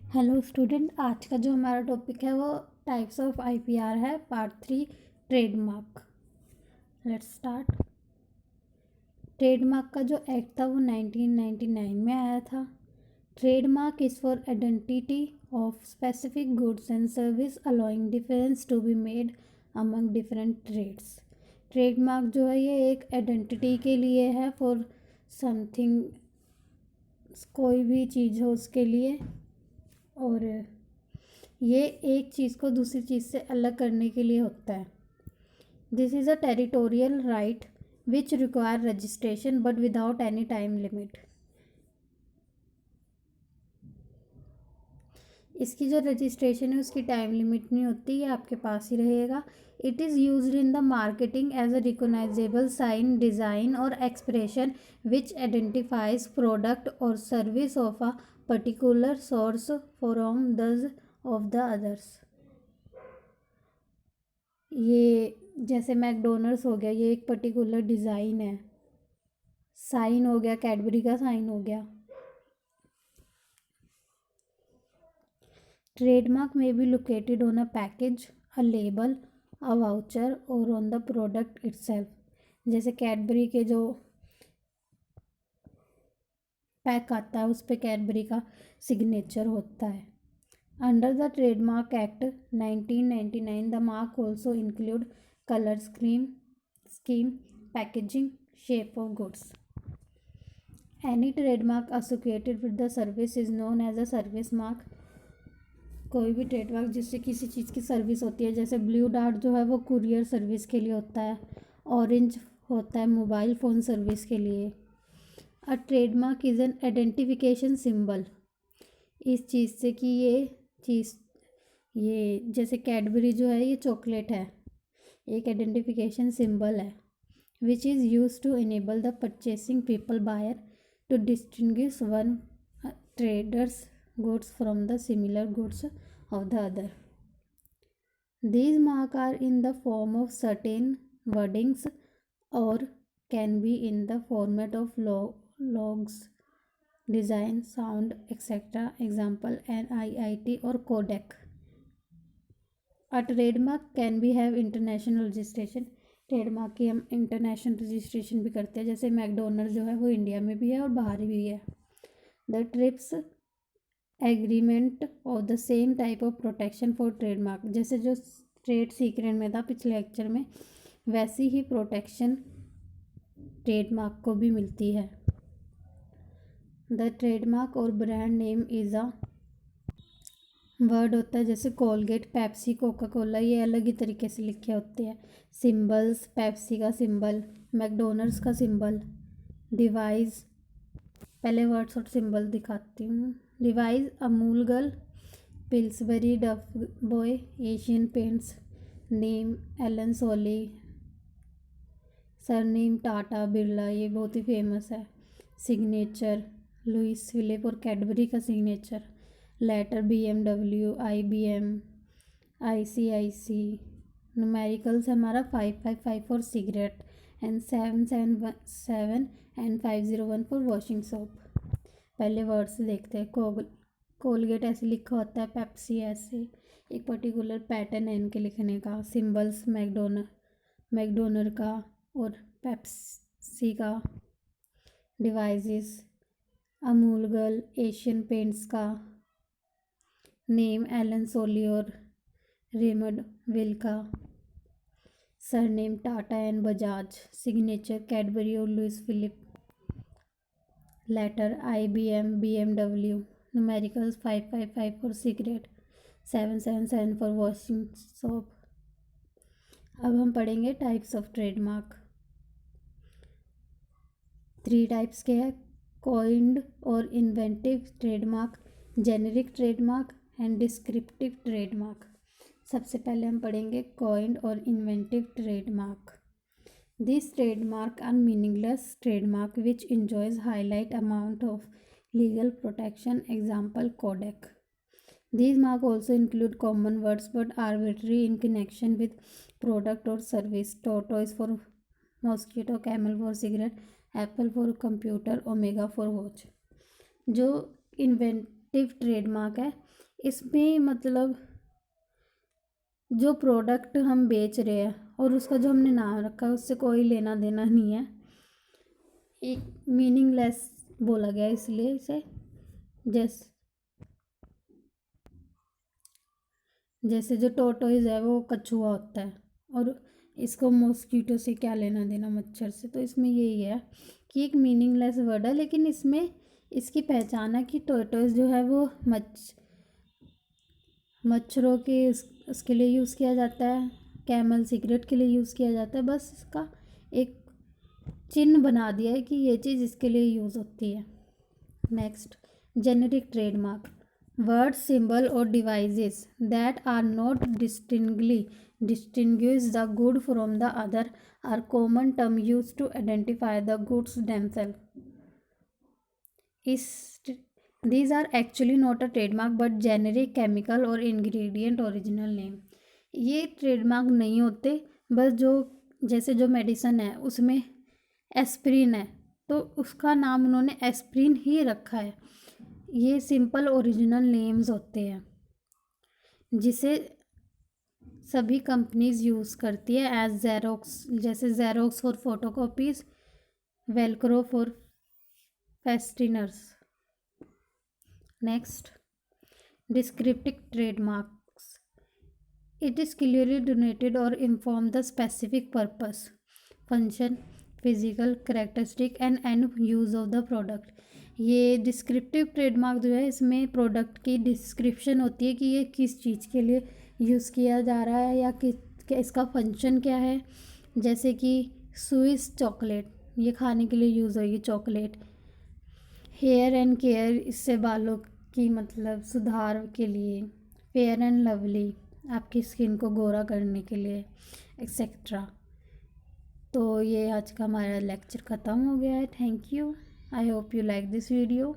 Hello student, आज का जो हमारा टॉपिक है वो टाइप्स ऑफ आईपीआर है, part 3, trademark. Let's start. Trademark का जो एक्ट था वो 1999 में आया था। Trademark is for identity of specific goods and service allowing difference to be made among different trades. Trademark जो है ये एक आइडेंटिटी के लिए है, फॉर समथिंग, कोई भी चीज़ हो उसके लिए, और ये एक चीज़ को दूसरी चीज़ से अलग करने के लिए होता है। This is a territorial right which require registration but without any time limit. इसकी जो रजिस्ट्रेशन है उसकी टाइम लिमिट नहीं होती, ये आपके पास ही रहेगा। It is used in the marketing as a recognisable sign, design or expression which identifies product or service of a particular source from those of the others. ये जैसे मैकडोनल्ड्स हो गया, ये एक पर्टिकुलर डिज़ाइन है। साइन हो गया, Cadbury का साइन हो गया। ट्रेडमार्क में be located on a package, a label, a voucher और ऑन द प्रोडक्ट इटसेल्फ। जैसे कैडबरी के जो पैक आता है उस पर कैडबरी का सिग्नेचर होता है। Under the trademark act 1999 the mark also include colour scheme, packaging, shape of goods. Any trademark associated with the service is known as a service mark. कोई भी ट्रेडमार्क जिससे किसी चीज़ की सर्विस होती है, जैसे ब्लू डार्ट जो है वो कुरियर सर्विस के लिए होता है, ऑरेंज होता है मोबाइल फ़ोन सर्विस के लिए। अ trademark is an identification symbol, इस चीज़ से कि चीज़ ये जैसे कैडबरी जो है ये चॉकलेट है, एक आइडेंटिफिकेशन सिंबल है, which is use to enable the purchasing people buyer to distinguish one traders goods from the similar goods of the other. These marks are in the form of certain wordings or can be in the format of logs, design, sound, etc. Example NIIT or codec. A trademark can be have international registration. Trademark की हम international registration भी करते हैं, जैसे McDonald जो है वो India में भी है और बाहर भी है। The trips agreement of the same type of protection for trademark. जैसे जो ट्रेड सीक्रेट में था पिछले लेक्चर में, वैसी ही प्रोटेक्शन ट्रेडमार्क को भी मिलती है। द ट्रेडमार्क और brand name is a word होता है, जैसे कोलगेट, पेप्सी, कोका कोला, ये अलग ही तरीके से लिखे होते हैं। सिंबल्स, पेप्सी का सिंबल, मैकडोनल्ड्स का सिंबल, डिवाइस, पहले वर्ड्स और सिंबल दिखाती हूँ। Device Amul girl, Pillsbury, dough boy, Asian Paints, name Allen Solly, surname Tata Birla, ये बहुत ही फेमस है। सिग्नेचर लुइस फिलिप और कैडबरी का signature. Letter BMW, IBM, ICIC। Numericals हमारा 555 for cigarette and 777 and 501 for washing soap. पहले वर्ड्स देखते हैं। कोलगेट ऐसे लिखा होता है, पेप्सी ऐसे, एक पर्टिकुलर पैटर्न है इनके लिखने का। सिंबल्स मैकडोनल्ड का और पेप्सी का। Devices Amul girl, Asian Paints का। नेम एलन सोली और रेमंड विल का। Surname Tata and Bajaj. Signature Cadbury और Louis Philippe. Letter IBM, BMW। Numericals 555 for cigarette, 777 for washing soap. अब हम पढ़ेंगे टाइप्स ऑफ ट्रेडमार्क। 3 टाइप्स के हैं: कॉइन्ड और inventive trademark, generic trademark and descriptive trademark. सबसे पहले हम पढ़ेंगे कॉइन्ड और inventive trademark. These trademark are meaningless trademark which enjoys highlight amount of legal protection. Example codec. These mark also include common words but arbitrary in connection with product or service. Tortoise for mosquito, camel for cigarette, apple for computer, omega for watch. जो descriptive trademark है। इसमें मतलब जो product हम बेच रहे हैं और उसका जो हमने नाम रखा है उससे कोई लेना देना नहीं है, एक मीनिंगलेस बोला गया इसलिए इसे। जैसे जो टोटोइज है वो कछुआ होता है, और इसको मॉस्किटो से क्या लेना देना, मच्छर से। तो इसमें यही है कि एक मीनिंगलेस वर्ड है, लेकिन इसमें इसकी पहचान है कि टोटोइज जो है वो मच्छरों के उसके लिए यूज़ किया जाता है, कैमल सिगरेट के लिए यूज़ किया जाता है। बस इसका एक चिन्ह बना दिया है कि ये चीज़ इसके लिए यूज़ होती है। Next, generic trademark, word, symbol और devices that are not distinguish the good from the other are common term used to identify the goods themselves. These are actually not a trademark but generic chemical or ingredient original name. ये trademark नहीं होते, बस जो जैसे जो medicine है उसमें aspirin है तो उसका नाम उन्होंने एस्प्रिन ही रखा है। ये सिंपल ओरिजिनल नेम्स होते हैं जिसे सभी कंपनीज यूज़ करती है एज जेरोक्स, जैसे Xerox for photocopies, Velcro for fasteners. Next, descriptive trademarks, it is clearly denoted और inform the specific purpose, function, physical characteristic and use of the product. ये descriptive trademark जो है इसमें product की description होती है कि ये किस चीज़ के लिए यूज़ किया जा रहा है या क्या इसका फंक्शन क्या है। जैसे कि स्विस चॉकलेट, ये खाने के लिए यूज़ होगी चॉकलेट। हेयर एंड केयर, इससे बालों की मतलब सुधार के लिए। फेयर एंड लवली, आपकी स्किन को गोरा करने के लिए, एक्सेट्रा। तो ये आज का हमारा लेक्चर ख़त्म हो गया है। Thank you, I hope you like this video.